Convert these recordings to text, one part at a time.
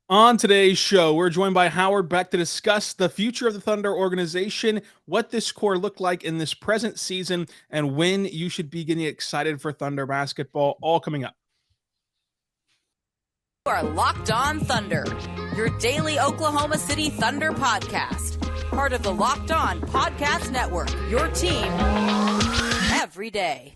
On today's show, we're joined by Howard Beck to discuss the future of the Thunder organization, what this core looked like in this present season, and when you should be getting excited for Thunder basketball, all coming up. You are Locked On Thunder, your daily Oklahoma City Thunder podcast. Part of the Locked On Podcast Network, your team every day.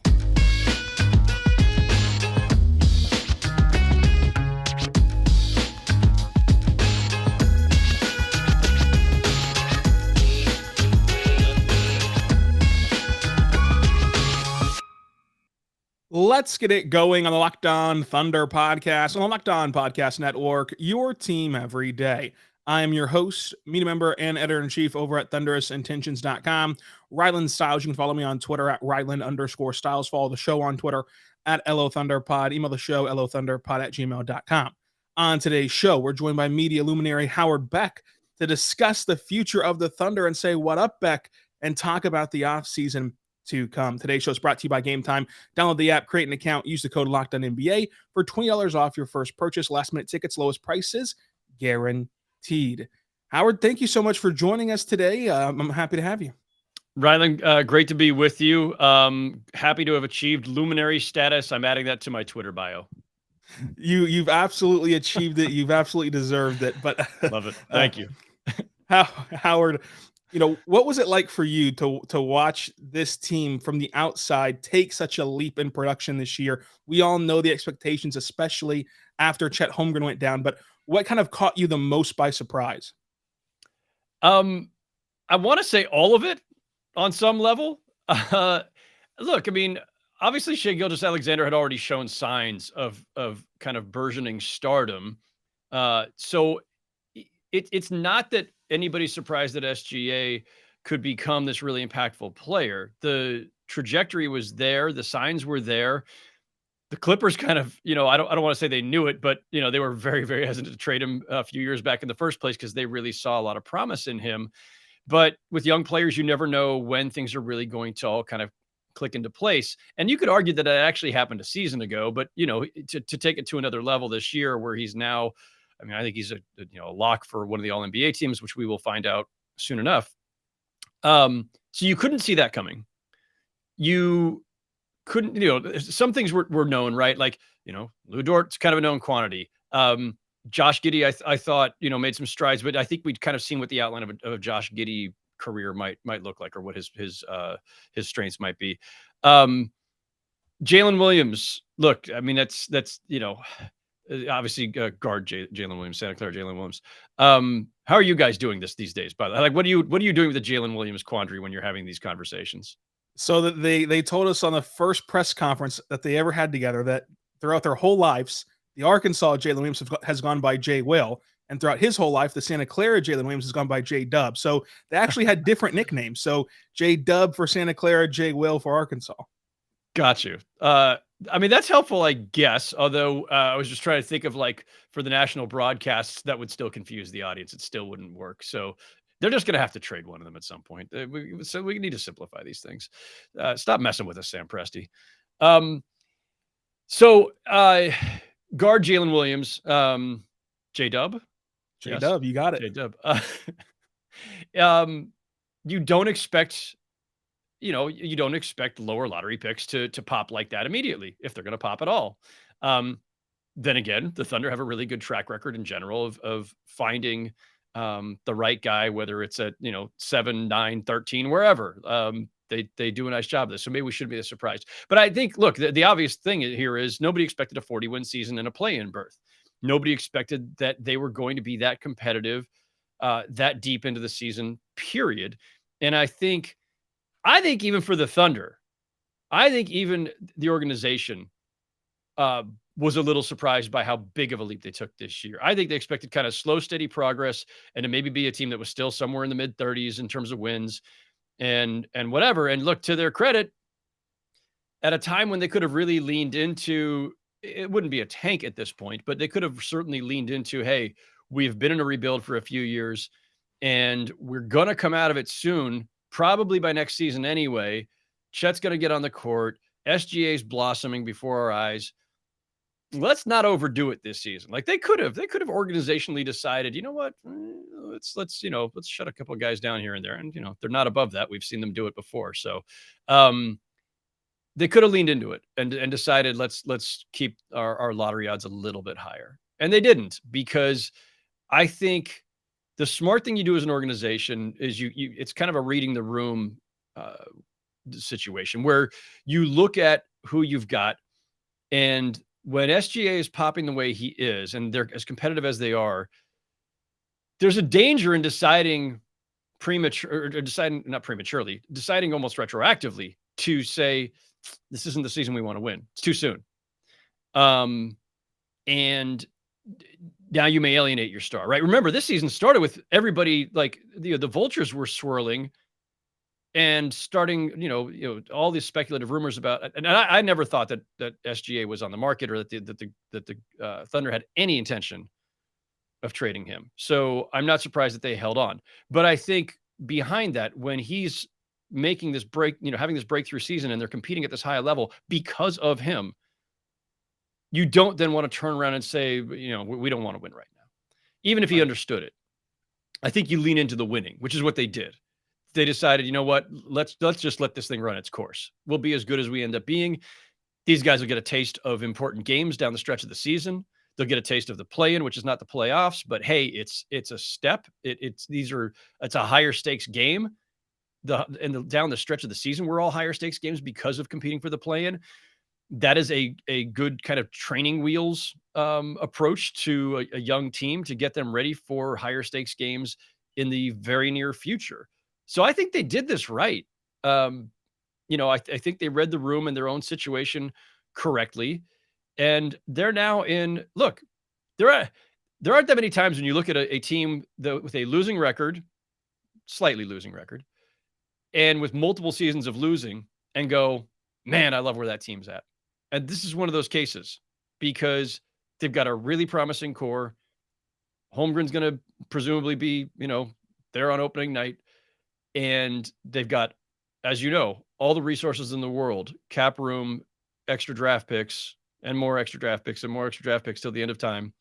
Let's get it going on the Locked On Thunder podcast, on the Locked On Podcast Network, your team every day. I am your host, media member, and editor-in-chief over at thunderousintentions.com, Ryland Styles. You can follow me on Twitter at Ryland_Styles. Follow the show on Twitter at LOThunderPod. Email the show, LOThunderPod@gmail.com. On today's show, we're joined by media luminary Howard Beck to discuss the future of the Thunder and say, what up, Beck, and talk about the offseason to come. Today's show is brought to you by Game Time. Download the app, create an account, use the code LOCKEDONNBA for $20 off your first purchase. Last minute tickets, lowest prices, guaranteed. Howard, thank you so much for joining us today. I'm happy to have you. Ryland, great to be with you. Happy to have achieved luminary status. I'm adding that to my Twitter bio. You've absolutely achieved it. You've absolutely deserved it. But love it. Thank you. Howard, what was it like for you to watch this team from the outside take such a leap in production this year? We all know the expectations, especially after Chet Holmgren went down, but what kind of caught you the most by surprise? I want to say all of it on some level. Look, I mean, obviously Shai Gilgeous-Alexander had already shown signs of kind of burgeoning stardom. So it's not that anybody's surprised that SGA could become this really impactful player. The trajectory was there. The signs were there. The Clippers kind of, I don't want to say they knew it, but, they were very, very hesitant to trade him a few years back in the first place because they really saw a lot of promise in him. But with young players, you never know when things are really going to all kind of click into place. And you could argue that actually happened a season ago, but, to take it to another level this year where he's now, I think he's a lock for one of the All-NBA teams, which we will find out soon enough. So you couldn't see that coming. You couldn't, some things were known, right? Like, Lou Dort's kind of a known quantity. Josh Giddey, I thought, made some strides, but I think we'd kind of seen what the outline of a Josh Giddey career might look like, or what his strengths might be. Jalen Williams, look, I mean, that's obviously guard Jalen Williams, Santa Clara Jalen Williams. How are you guys doing these days? By the way, like, what are you doing with the Jalen Williams quandary when you're having these conversations? So that they told us on the first press conference that they ever had together that throughout their whole lives, the Arkansas Jalen Williams has gone by J. Will, and throughout his whole life, the Santa Clara Jalen Williams has gone by J. Dub. So they actually had different nicknames. So J. Dub for Santa Clara, J. Will for Arkansas. Got you. I mean, that's helpful, I guess. Although I was just trying to think of, like, for the national broadcasts, that would still confuse the audience. It still wouldn't work. So they're just going to have to trade one of them at some point. So we need to simplify these things. Stop messing with us, Sam Presti. So guard Jalen Williams, J-Dub. J-Dub, you got it. J-Dub. You don't expect... you don't expect lower lottery picks to pop like that immediately, if they're going to pop at all. Then again, the Thunder have a really good track record in general of finding the right guy, whether it's at 7, 9, 13, wherever. They do a nice job of this, so maybe we shouldn't be surprised. But I think, look, the obvious thing here is nobody expected a 40-win season and a play-in berth. Nobody expected that they were going to be that competitive, that deep into the season, period. And I think even for the Thunder, I think even the organization was a little surprised by how big of a leap they took this year. I think they expected kind of slow, steady progress and to maybe be a team that was still somewhere in the mid-30s in terms of wins and whatever. And look, to their credit, at a time when they could have really leaned into, it wouldn't be a tank at this point, but they could have certainly leaned into, hey, we've been in a rebuild for a few years and we're going to come out of it soon, probably by next season anyway. Chet's going to get on the court. SGA's blossoming before our eyes. let's not overdo it this season. Like they could have organizationally decided, you know what, let's shut a couple of guys down here and there. And, they're not above that. We've seen them do it before. So, they could have leaned into it and decided let's keep our lottery odds a little bit higher. And they didn't, because I think the smart thing you do as an organization is it's kind of a reading the room situation where you look at who you've got, and when SGA is popping the way he is and they're as competitive as they are, there's a danger in deciding not prematurely, deciding almost retroactively to say, this isn't the season we want to win. It's too soon. And now you may alienate your star, right? Remember, this season started with everybody, like the vultures were swirling and starting, all these speculative rumors about, and I never thought that SGA was on the market or that the Thunder had any intention of trading him. So I'm not surprised that they held on. But I think behind that, when he's making this having this breakthrough season and they're competing at this high level because of him, you don't then want to turn around and say, we don't want to win right now, even if he understood it. I think you lean into the winning, which is what they did. They decided, you know what, let's just let this thing run its course. We'll be as good as we end up being. These guys will get a taste of important games down the stretch of the season. They'll get a taste of the play-in, which is not the playoffs, but hey, it's a step. It's a higher stakes game. Down the stretch of the season, we're all higher stakes games because of competing for the play-in. That is a good kind of training wheels approach to a young team to get them ready for higher stakes games in the very near future. So I think they did this right. I think they read the room and their own situation correctly. And they're now look, there aren't that many times when you look at a team with a losing record, slightly losing record, and with multiple seasons of losing and go, man, I love where that team's at. And this is one of those cases because they've got a really promising core. Holmgren's going to presumably be, there on opening night. And they've got, as you know, all the resources in the world, cap room, extra draft picks, and more extra draft picks and more extra draft picks till the end of time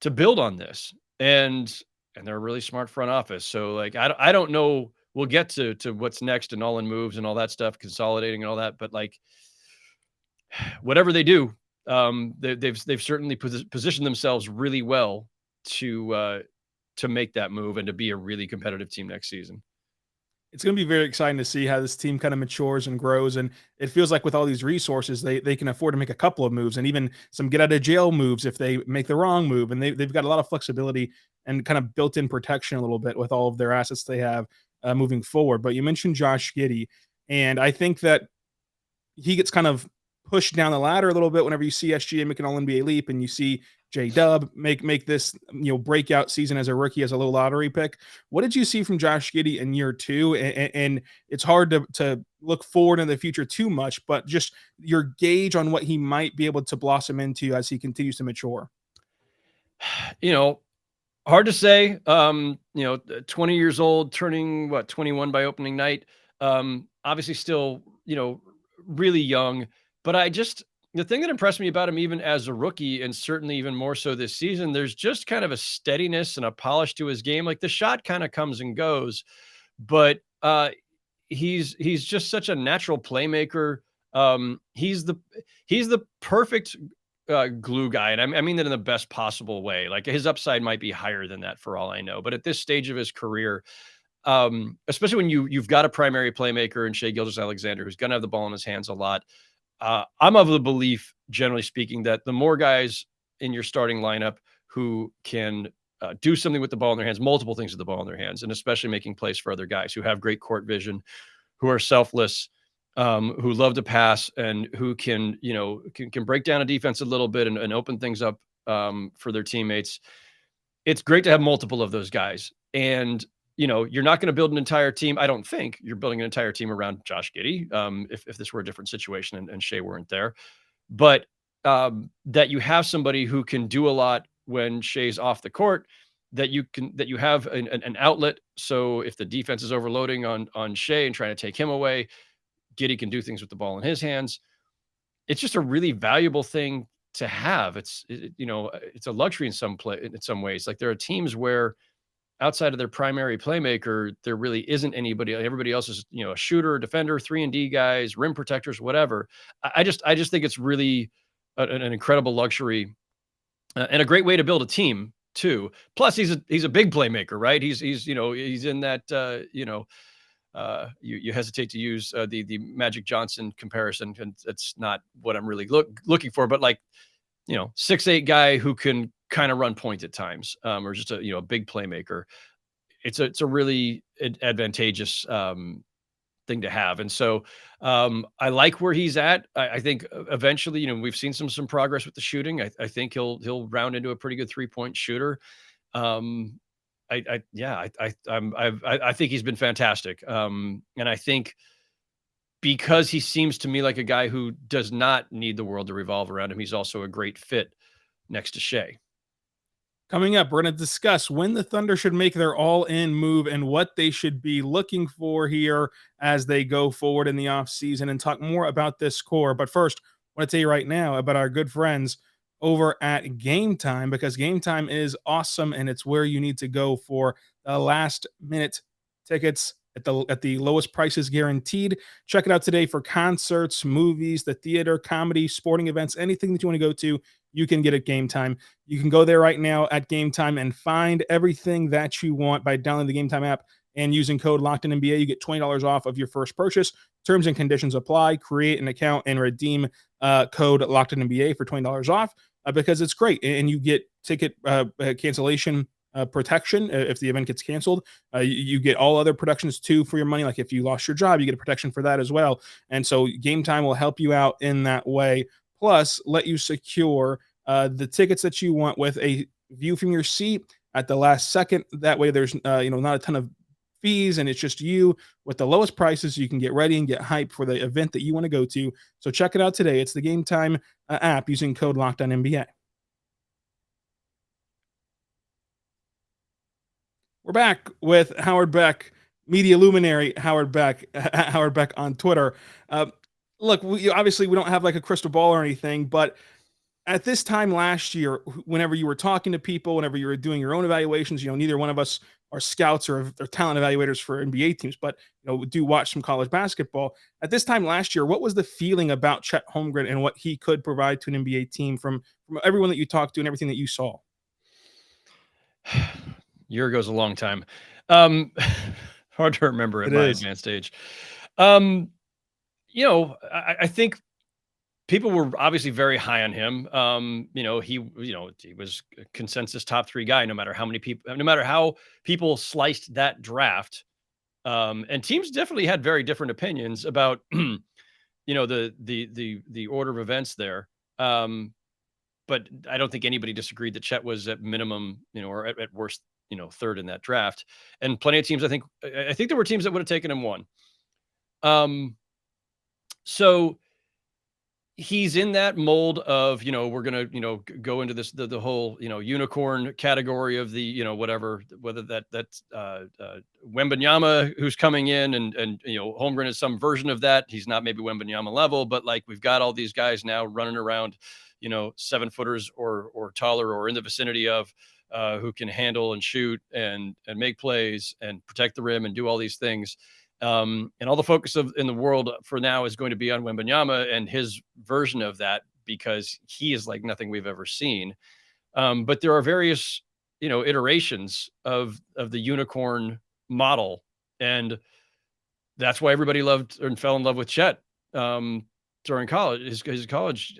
to build on this. And they're a really smart front office. So like, I don't know, we'll get to what's next and all in moves and all that stuff, consolidating and all that. But like, whatever they do, they've certainly positioned themselves really well to make that move and to be a really competitive team next season. It's going to be very exciting to see how this team kind of matures and grows. And it feels like with all these resources, they can afford to make a couple of moves and even some get out of jail moves if they make the wrong move. And they've got a lot of flexibility and kind of built-in protection a little bit with all of their assets they have moving forward. But you mentioned Josh Giddey, and I think that he gets kind of pushed down the ladder a little bit whenever you see SGA make an all-NBA leap and you see J-Dub make this breakout season as a rookie, as a low lottery pick. What did you see from Josh Giddey in year two? And it's hard to look forward in the future too much, but just your gauge on what he might be able to blossom into as he continues to mature. Hard to say. 20 years old, turning 21 by opening night. Obviously still, really young, but the thing that impressed me about him, even as a rookie, and certainly even more so this season, there's just kind of a steadiness and a polish to his game. Like the shot kind of comes and goes, but he's just such a natural playmaker. He's the perfect glue guy, and I mean that in the best possible way. Like his upside might be higher than that for all I know, but at this stage of his career, especially when you've got a primary playmaker in Shai Gilgeous-Alexander who's going to have the ball in his hands a lot. I'm of the belief, generally speaking, that the more guys in your starting lineup who can do something with the ball in their hands, multiple things with the ball in their hands, and especially making plays for other guys who have great court vision, who are selfless, who love to pass, and who can break down a defense a little bit and open things up for their teammates. It's great to have multiple of those guys. And you're not going to build an entire team. I don't think you're building an entire team around Josh Giddey. If this were a different situation and Shai weren't there, but that you have somebody who can do a lot when Shai's off the court, that you have an outlet. So if the defense is overloading on Shai and trying to take him away, Giddy can do things with the ball in his hands. It's just a really valuable thing to have. It's a luxury in some ways. Like there are teams where outside of their primary playmaker, there really isn't anybody. Everybody else is, a shooter, defender, 3-and-D guys, rim protectors, whatever. I just think it's really an incredible luxury and a great way to build a team too. Plus, he's a big playmaker, right? He's in that you hesitate to use the Magic Johnson comparison, and it's not what I'm really looking for. But like 6'8" guy who can kind of run point at times, or just a big playmaker. It's a really advantageous thing to have. And so I like where he's at. I think eventually, we've seen some progress with the shooting. I think he'll round into a pretty good 3-point shooter. I think he's been fantastic. And I think because he seems to me like a guy who does not need the world to revolve around him, he's also a great fit next to Shai. Coming up, we're going to discuss when the Thunder should make their all-in move and what they should be looking for here as they go forward in the offseason, and talk more about this core. But first, I want to tell you right now about our good friends over at Game Time, because Game Time is awesome, and it's where you need to go for the last-minute tickets at the lowest prices guaranteed. Check it out today for concerts, movies, the theater, comedy, sporting events, anything that you want to go to, you can get at Game Time. You can go there right now at Game Time and find everything that you want by downloading the Game Time app and using code LOCKEDONNBA. You get $20 off of your first purchase. Terms and conditions apply. Create an account and redeem code LOCKEDONNBA for $20 off because it's great. And you get ticket cancellation protection if the event gets canceled. You get all other protections too for your money. Like if you lost your job, you get a protection for that as well. And so Game Time will help you out in that way. Plus, let you secure the tickets that you want with a view from your seat at the last second. That way, there's not a ton of fees, and it's just you with the lowest prices. You can get ready and get hyped for the event that you want to go to. So check it out today. It's the Game Time app using code LOCKEDONNBA. We're back with Howard Beck, media luminary Howard Beck, Howard Beck on Twitter. Look, obviously we don't have like a crystal ball or anything, but at this time last year, whenever you were talking to people, whenever you were doing your own evaluations, neither one of us are scouts or talent evaluators for NBA teams, but we do watch some college basketball. At this time last year, what was the feeling about Chet Holmgren and what he could provide to an NBA team from everyone that you talked to and everything that you saw? Year ago's a long time. Hard to remember at my advanced age. I think people were obviously very high on him. He was a consensus top 3 guy, no matter how people sliced that draft. And teams definitely had very different opinions about, the order of events there. But I don't think anybody disagreed that Chet was at minimum, or at worst, 3rd in that draft. And plenty of teams, I think there were teams that would have taken him 1. So he's in that mold of, we're going to, go into this, the whole, unicorn category of the, whether that's Wembanyama who's coming in and Holmgren is some version of that. He's not maybe Wembanyama level, but like we've got all these guys now running around, 7-footers or taller or in the vicinity of who can handle and shoot and make plays and protect the rim and do all these things. And all the focus in the world for now is going to be on Wembanyama and his version of that, because he is like nothing we've ever seen. But there are various, iterations of the unicorn model. And that's why everybody loved and fell in love with Chet during college. His college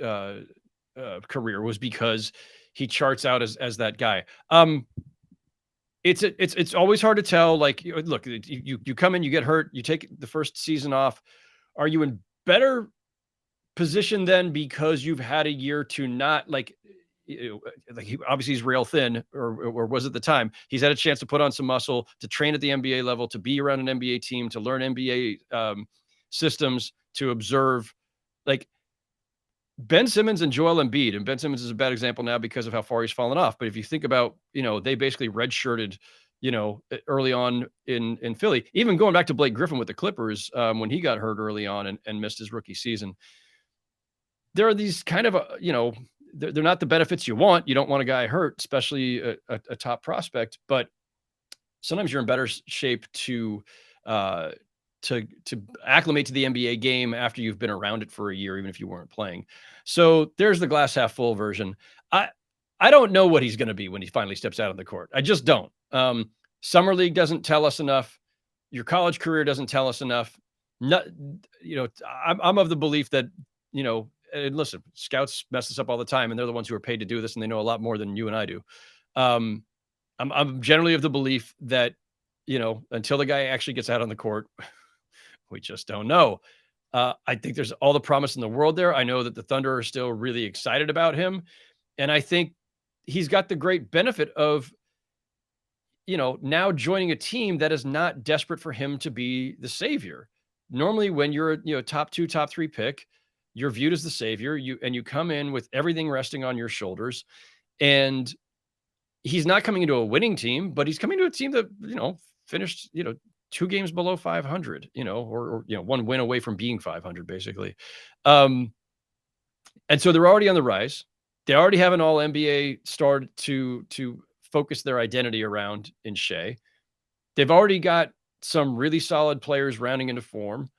career was because he charts out as that guy. It's always hard to tell. Like, look, you come in, you get hurt, you take the first season off. Are you in better position then because you've had a year to not obviously he's rail thin, or was at the time. He's had a chance to put on some muscle, to train at the NBA level, to be around an NBA team, to learn NBA systems, to observe. Like Ben Simmons and Joel Embiid, and Ben Simmons is a bad example now because of how far he's fallen off. But if you think about, they basically redshirted, early on in Philly, even going back to Blake Griffin with the Clippers when he got hurt early on and missed his rookie season. There are these kind of, they're not the benefits you want. You don't want a guy hurt, especially a top prospect, but sometimes you're in better shape to acclimate to the NBA game after you've been around it for a year, even if you weren't playing. So there's the glass half full version. I don't know what he's going to be when he finally steps out on the court. I just don't. Summer league doesn't tell us enough. Your college career doesn't tell us enough. I'm of the belief that, and listen, scouts mess this up all the time, and they're the ones who are paid to do this, and they know a lot more than you and I do. I'm generally of the belief that, until the guy actually gets out on the court, we just don't know. I think there's all the promise in the world there. I know that the Thunder are still really excited about him. And I think he's got the great benefit of, now joining a team that is not desperate for him to be the savior. Normally when you're a top 2, top 3 pick, you're viewed as the savior. You come in with everything resting on your shoulders, and he's not coming into a winning team, but he's coming to a team that, finished, 2 games below 500, or 1 win away from being 500 basically. And so they're already on the rise. They already have an all NBA star to focus their identity around in Shai. They've already got some really solid players rounding into form.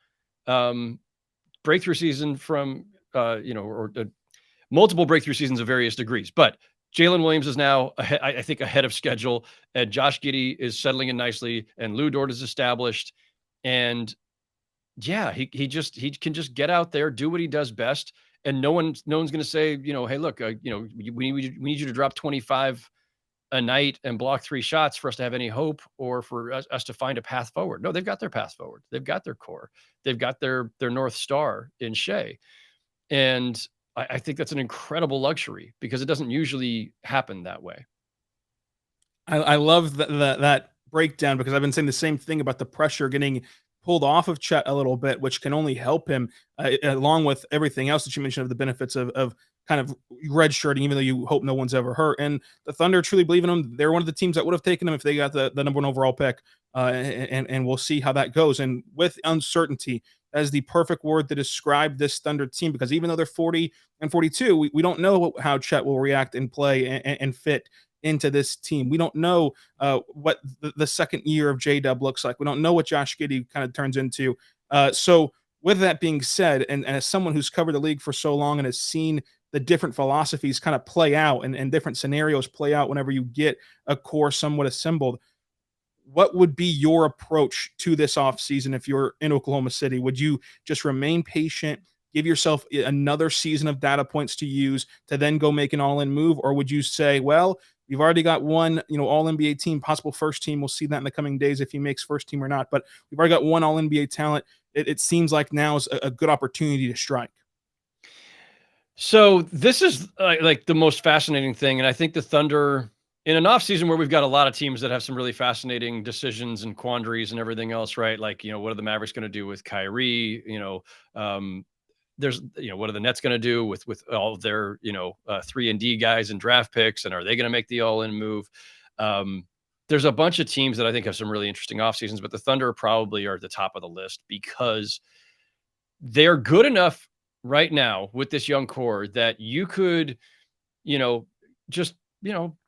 Breakthrough season from, multiple breakthrough seasons of various degrees, but Jalen Williams is now, I think, ahead of schedule, and Josh Giddey is settling in nicely, and Lou Dort is established. And yeah, he can just get out there, do what he does best. And no one's going to say, hey, look, we need you to drop 25 a night and block 3 shots for us to have any hope, or for us to find a path forward. No, they've got their path forward. They've got their core. They've got their North Star in Shai. And I think that's an incredible luxury, because it doesn't usually happen that way. I love that breakdown, because I've been saying the same thing about the pressure getting pulled off of Chet a little bit, which can only help him, along with everything else that you mentioned of the benefits of kind of redshirting, even though you hope no one's ever hurt. And the Thunder truly believe in him. They're one of the teams that would have taken him if they got the number 1 overall pick. And we'll see how that goes. And with uncertainty, as the perfect word to describe this Thunder team, because even though they're 40 and 42, we don't know how Chet will react and play and fit into this team. We don't know what the second year of J-Dub looks like. We don't know what Josh Giddey kind of turns into. So with that being said, and as someone who's covered the league for so long and has seen the different philosophies kind of play out and different scenarios play out whenever you get a core somewhat assembled, what would be your approach to this offseason if you're in Oklahoma City? Would you just remain patient, give yourself another season of data points to use to then go make an all-in move? Or would you say, well, you've already got one, all-NBA team, possible first team. We'll see that in the coming days if he makes first team or not. But we've already got one all-NBA talent. It seems like now is a good opportunity to strike. So this is like the most fascinating thing. And I think the Thunder, in an offseason where we've got a lot of teams that have some really fascinating decisions and quandaries and everything else, right? Like, what are the Mavericks going to do with Kyrie? There's, what are the Nets going to do with all of their, 3-and-D guys and draft picks? And are they going to make the all-in move? There's a bunch of teams that I think have some really interesting off seasons, but the Thunder probably are at the top of the list, because they're good enough right now with this young core that you could, just,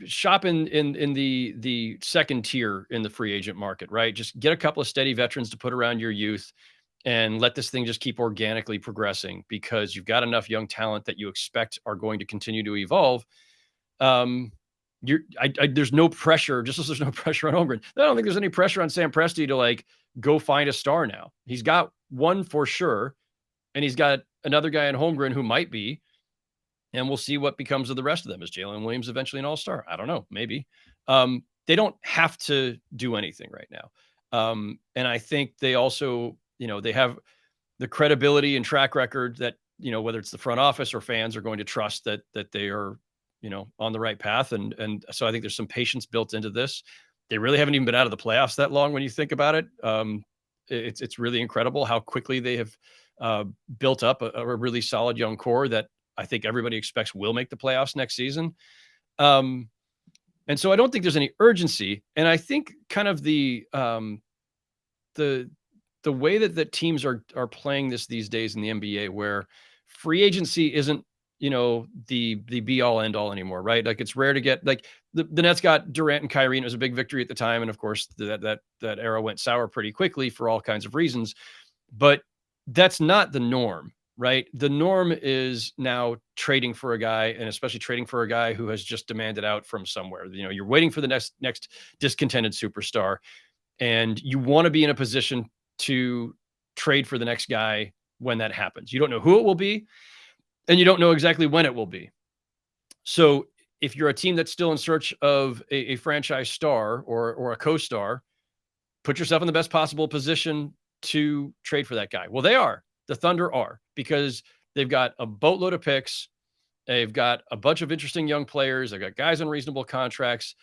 shop in the second tier in the free agent market, right? Just get a couple of steady veterans to put around your youth and let this thing just keep organically progressing, because you've got enough young talent that you expect are going to continue to evolve. There's no pressure, just as there's no pressure on Holmgren. I don't think there's any pressure on Sam Presti to go find a star now. He's got one for sure, and he's got another guy in Holmgren who might be, and we'll see what becomes of the rest of them. Is Jalen Williams eventually an all-star? I don't know, maybe. They don't have to do anything right now. And I think they also, they have the credibility and track record that, whether it's the front office or fans are going to trust that they are, on the right path. And so I think there's some patience built into this. They really haven't even been out of the playoffs that long when you think about it. It's really incredible how quickly they have built up a really solid young core that I think everybody expects will make the playoffs next season. And so I don't think there's any urgency. And I think kind of the way that teams are playing this these days in the NBA, where free agency isn't the be all end all anymore, right? Like it's rare to get like the Nets got Durant and Kyrie, and it was a big victory at the time. And of course that era went sour pretty quickly for all kinds of reasons, but that's not the norm, right? The norm is now trading for a guy, and especially trading for a guy who has just demanded out from somewhere. You're waiting for the next discontented superstar, and you want to be in a position to trade for the next guy when that happens. You don't know who it will be, and you don't know exactly when it will be. So if you're a team that's still in search of a franchise star or a co-star, put yourself in the best possible position to trade for that guy. Well, the Thunder are, because they've got a boatload of picks. They've got a bunch of interesting young players. They've got guys on reasonable contracts.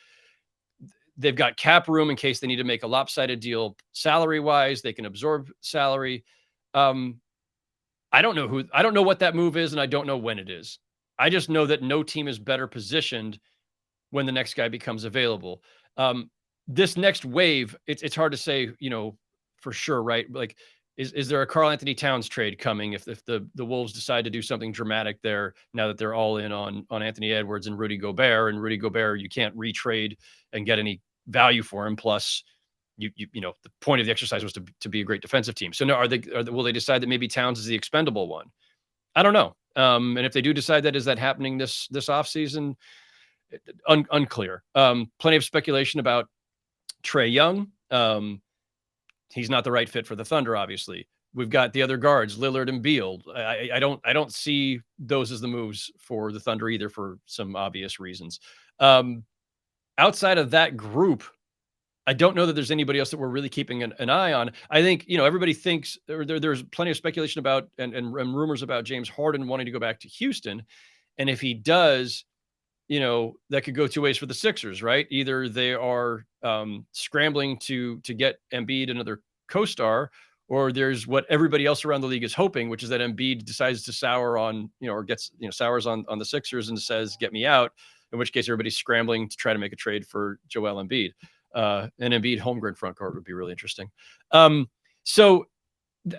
They've got cap room in case they need to make a lopsided deal salary wise. They can absorb salary. I don't know what that move is, and I don't know when it is. I just know that no team is better positioned when the next guy becomes available. This next wave, it's hard to say, for sure, right? Like, is there a Karl Anthony Towns trade coming if the Wolves decide to do something dramatic there now that they're all in on Anthony Edwards and Rudy Gobert? And Rudy Gobert, you can't retrade and get any value for him. Plus, the point of the exercise was to be a great defensive team. So now will they decide that maybe Towns is the expendable one? I don't know. And if they do decide that, is that happening this offseason? Unclear. Plenty of speculation about Trae Young. He's not the right fit for the Thunder, obviously. We've got the other guards, Lillard and Beal. I don't see those as the moves for the Thunder either, for some obvious reasons. Outside of that group, I don't know that there's anybody else that we're really keeping an eye on. I think, everybody thinks there's plenty of speculation about and rumors about James Harden wanting to go back to Houston. And if he does, that could go two ways for the Sixers, right? Either they are scrambling to get Embiid another co-star, or there's what everybody else around the league is hoping, which is that Embiid decides to sour on, or gets, sours on the Sixers and says, get me out, in which case everybody's scrambling to try to make a trade for Joel Embiid. An Embiid Holmgren front court would be really interesting. So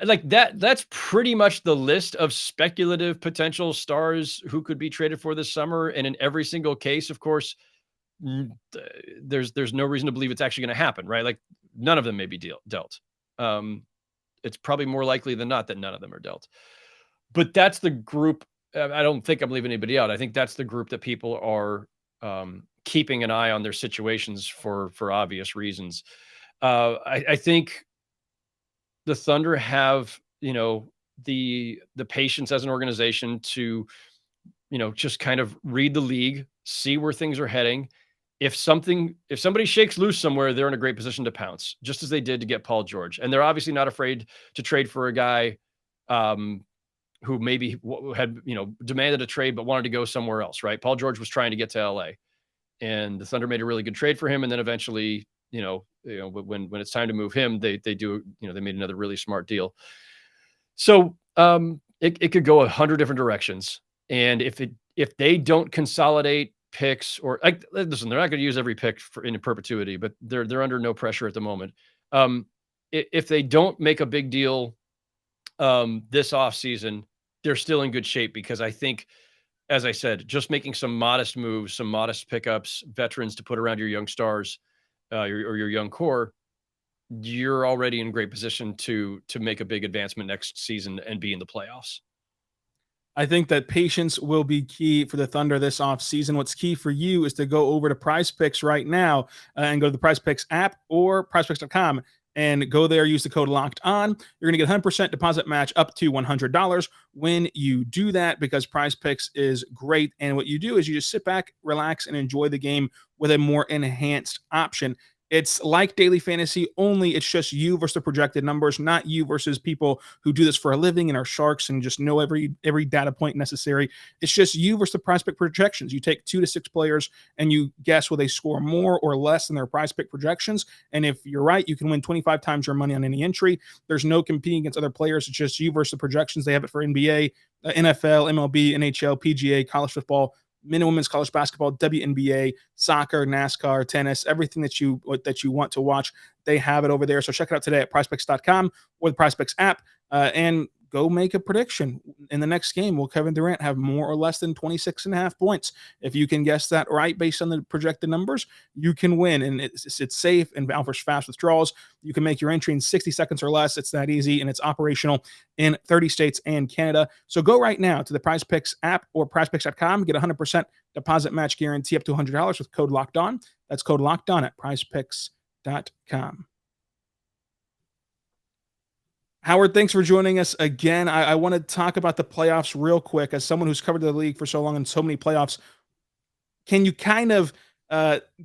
like that's pretty much the list of speculative potential stars who could be traded for this summer. And in every single case, of course, there's no reason to believe it's actually going to happen, right? Like none of them may be dealt. It's probably more likely than not that none of them are dealt. But that's the group. I don't think I'm leaving anybody out. I think that's the group that people are keeping an eye on their situations for obvious reasons. I think the Thunder have, the patience as an organization to, just kind of read the league, see where things are heading. If somebody shakes loose somewhere, they're in a great position to pounce, just as they did to get Paul George. And they're obviously not afraid to trade for a guy who maybe had, demanded a trade, but wanted to go somewhere else, right? Paul George was trying to get to LA, and the Thunder made a really good trade for him. And then eventually, when it's time to move him, they do, they made another really smart deal. So it could go 100 different directions. And if they don't consolidate picks, or listen, they're not going to use every pick in perpetuity, but they're under no pressure at the moment. If they don't make a big deal this offseason, they're still in good shape, because I think, as I said, just making some modest moves, some modest pickups, veterans to put around your young stars, or your young core, you're already in great position to make a big advancement next season and be in the playoffs. I think that patience will be key for the Thunder this offseason. What's key for you is to go over to Prize Picks right now and go to the Prize Picks app or prizepicks.com and go there, use the code Locked On. You're going to get 100% deposit match up to $100 when you do that, because Prize Picks is great. And what you do is you just sit back, relax, and enjoy the game with a more enhanced option. It's like daily fantasy, only it's just you versus the projected numbers, not you versus people who do this for a living and are sharks and just know every data point necessary. It's just you versus the Prize Pick projections. You take 2 to 6 players and you guess will they score more or less than their Prize Pick projections. And if you're right, you can win 25 times your money on any entry. There's no competing against other players. It's just you versus the projections. They have it for NBA, NFL, MLB, NHL, PGA, college football, men and women's college basketball, WNBA, soccer, NASCAR, tennis, everything that you want to watch, they have it over there. So check it out today at prizepicks.com or the PrizePicks app, and go make a prediction in the next game. Will Kevin Durant have more or less than 26.5 points? If you can guess that right based on the projected numbers, you can win. And it's safe and offers fast withdrawals. You can make your entry in 60 seconds or less. It's that easy, and it's operational in 30 states and Canada. So go right now to the Prize Picks app or prizepicks.com. Get a 100% deposit match guarantee up to $100 with code Locked On. That's code Locked On at prizepicks.com. Howard, thanks for joining us again. I want to talk about the playoffs real quick. As someone who's covered the league for so long and so many playoffs, can you kind of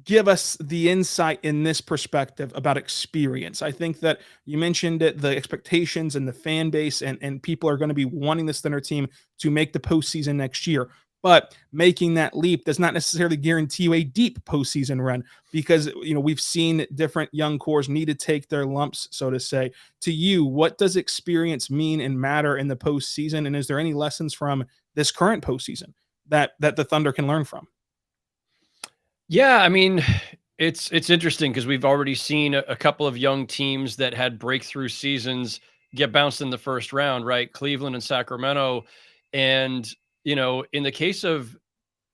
give us the insight in this perspective about experience? I think that you mentioned it, the expectations and the fan base, and people are going to be wanting this Thunder team to make the postseason next year. But making that leap does not necessarily guarantee you a deep postseason run, because we've seen different young cores need to take their lumps, so to say. To you, what does experience mean and matter in the postseason? And is there any lessons from this current postseason that the Thunder can learn from? Yeah, I mean, it's interesting because we've already seen a couple of young teams that had breakthrough seasons get bounced in the first round, right? Cleveland and Sacramento. And in the case of,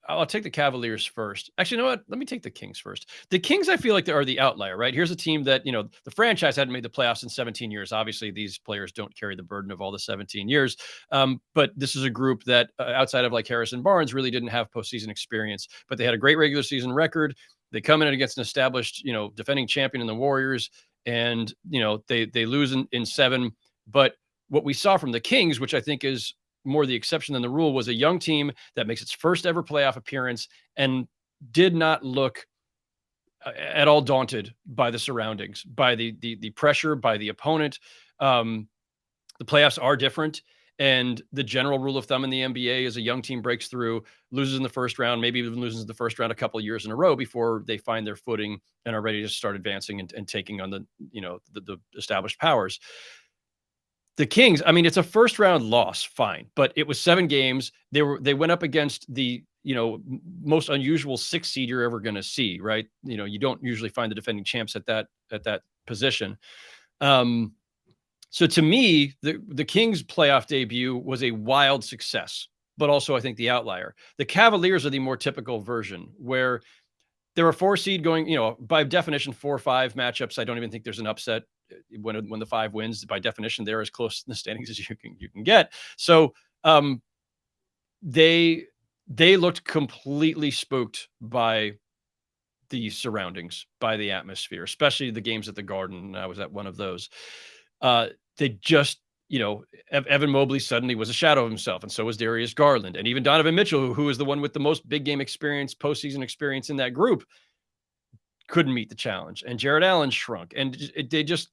I'll take the Cavaliers first. Actually, you know what? Let me take the Kings first. The Kings, I feel like they are the outlier, right? Here's a team that, the franchise hadn't made the playoffs in 17 years. Obviously, these players don't carry the burden of all the 17 years. But this is a group that, outside of like Harrison Barnes, really didn't have postseason experience. But they had a great regular season record. They come in against an established, defending champion in the Warriors, and, they lose in 7. But what we saw from the Kings, which I think is more the exception than the rule, was a young team that makes its first ever playoff appearance and did not look at all daunted by the surroundings, by the pressure, by the opponent. The playoffs are different, and the general rule of thumb in the NBA is a young team breaks through, loses in the first round, maybe even loses in the first round a couple of years in a row before they find their footing and are ready to start advancing and taking on the established powers. The Kings, I mean, it's a first round loss, fine, but it was 7 games. They went up against the, most unusual 6 seed you're ever going to see, right? You don't usually find the defending champs at that position. So to me, the Kings playoff debut was a wild success, but also I think the outlier. The Cavaliers are the more typical version, where they're a 4 seed going, by definition, 4-5 matchups. I don't even think there's an upset when the 5 wins. By definition, they're as close in the standings as you can get. So they looked completely spooked by the surroundings, by the atmosphere, especially the games at the Garden. I was at one of those. They just, Evan Mobley suddenly was a shadow of himself, and so was Darius Garland, and even Donovan Mitchell, who is the one with the most big game experience, postseason experience in that group, couldn't meet the challenge. And Jared Allen shrunk, and they just,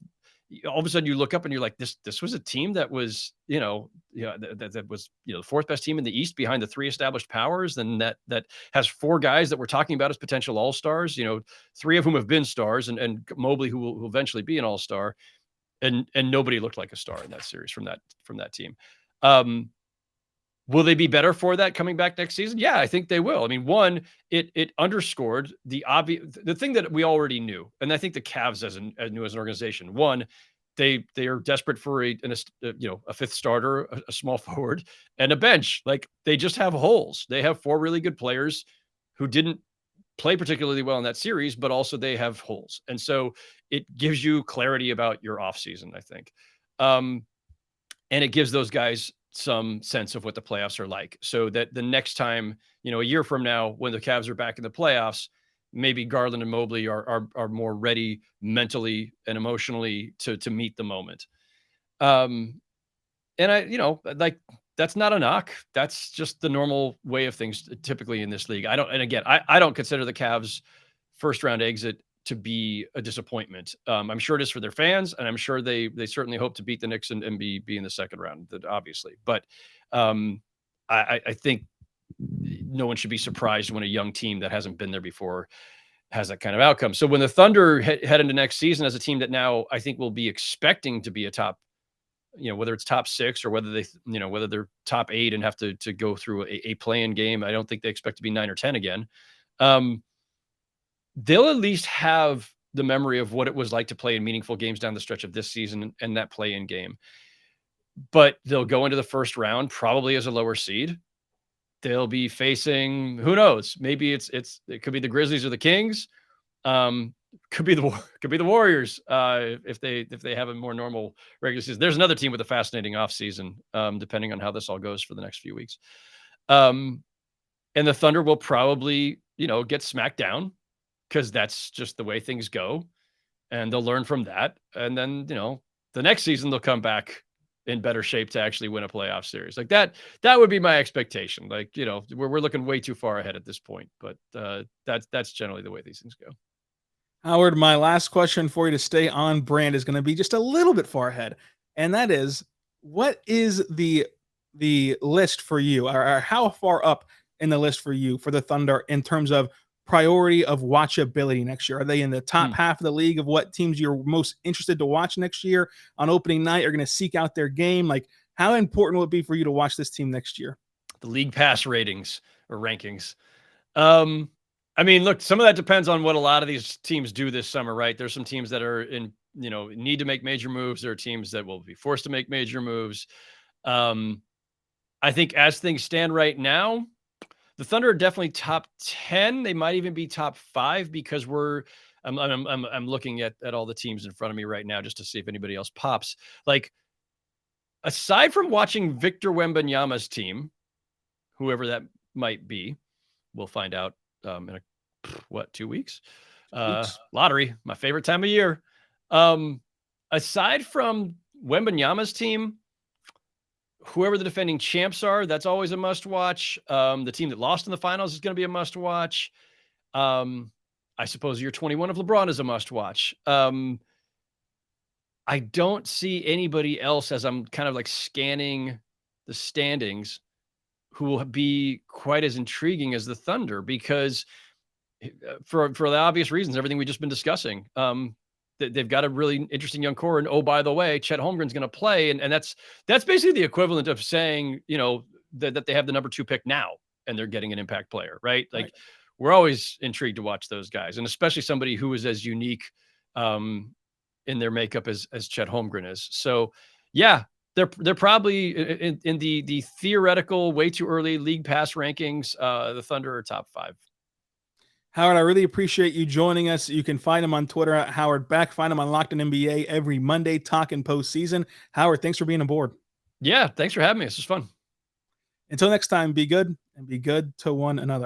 all of a sudden you look up and you're like, this was a team that was, that was, the 4th best team in the East behind the 3 established powers, and that has 4 guys that we're talking about as potential all-stars, 3 of whom have been stars, and Mobley, who will eventually be an all-star. And nobody looked like a star in that series from that team. Will they be better for that coming back next season? Yeah, I think they will. I mean, one, it underscored the thing that we already knew, and I think the Cavs as an organization. One, they are desperate for a 5th starter, a small forward, and a bench. Like, they just have holes. They have 4 really good players who didn't play particularly well in that series, but also they have holes. And so it gives you clarity about your offseason, I think. And it gives those guys some sense of what the playoffs are like, so that the next time, a year from now, when the Cavs are back in the playoffs, maybe Garland and Mobley are more ready mentally and emotionally to meet the moment. And that's not a knock. That's just the normal way of things typically in this league. I don't consider the Cavs' first round exit to be a disappointment. I'm sure it is for their fans, and I'm sure they certainly hope to beat the Knicks and be in the second round, obviously. But I think no one should be surprised when a young team that hasn't been there before has that kind of outcome. So when the Thunder head into next season as a team that now I think will be expecting to be a top, whether it's top 6 or whether whether they're top 8 and have to go through a play-in game, I don't think they expect to be 9 or 10 again. They'll at least have the memory of what it was like to play in meaningful games down the stretch of this season and that play-in game. but they'll go into the first round probably as a lower seed. They'll be facing, who knows? Maybe it could be the Grizzlies or the Kings. Could be the Warriors if they have a more normal regular season. There's another team with a fascinating offseason, depending on how this all goes for the next few weeks. And the Thunder will probably, get smacked down because that's just the way things go. And they'll learn from that. And then, the next season they'll come back in better shape to actually win a playoff series. Like that would be my expectation. Like, we're looking way too far ahead at this point, but that's generally the way these things go. Howard, my last question for you to stay on brand is going to be just a little bit far ahead. And that is, what is the list for you, or how far up in the list for you for the Thunder in terms of priority of watchability next year? Are they in the top half of the league of what teams you're most interested to watch next year on opening night? Are going to seek out their game? Like, how important will it be for you to watch this team next year? The league pass ratings or rankings. I mean, look, some of that depends on what a lot of these teams do this summer, right? There's some teams that are need to make major moves. There are teams that will be forced to make major moves. I think as things stand right now, the Thunder are definitely top 10. They might even be top 5 because I'm looking at all the teams in front of me right now just to see if anybody else pops. Like, aside from watching Victor Wembanyama's team, whoever that might be, we'll find out in 2 weeks? Lottery, my favorite time of year. Aside from Wembanyama's team, whoever the defending champs are, that's always a must watch. The team that lost in the finals is going to be a must watch. I suppose year 21 of LeBron is a must watch. I don't see anybody else as I'm kind of like scanning the standings who will be quite as intriguing as the Thunder, because for the obvious reasons, everything we've just been discussing, they've got a really interesting young core. And, oh, by the way, Chet Holmgren's going to play. And that's basically the equivalent of saying, that they have the number 2 pick now and they're getting an impact player, right? Like, we're always intrigued to watch those guys, and especially somebody who is as unique in their makeup as Chet Holmgren is. So yeah, they're probably in the theoretical way too early league pass rankings. The Thunder are top 5. Howard, I really appreciate you joining us. You can find him on Twitter at Howard Beck. Find him on Locked On NBA every Monday, talking postseason. Howard, thanks for being aboard. Yeah, thanks for having me. This was fun. Until next time, be good and be good to one another.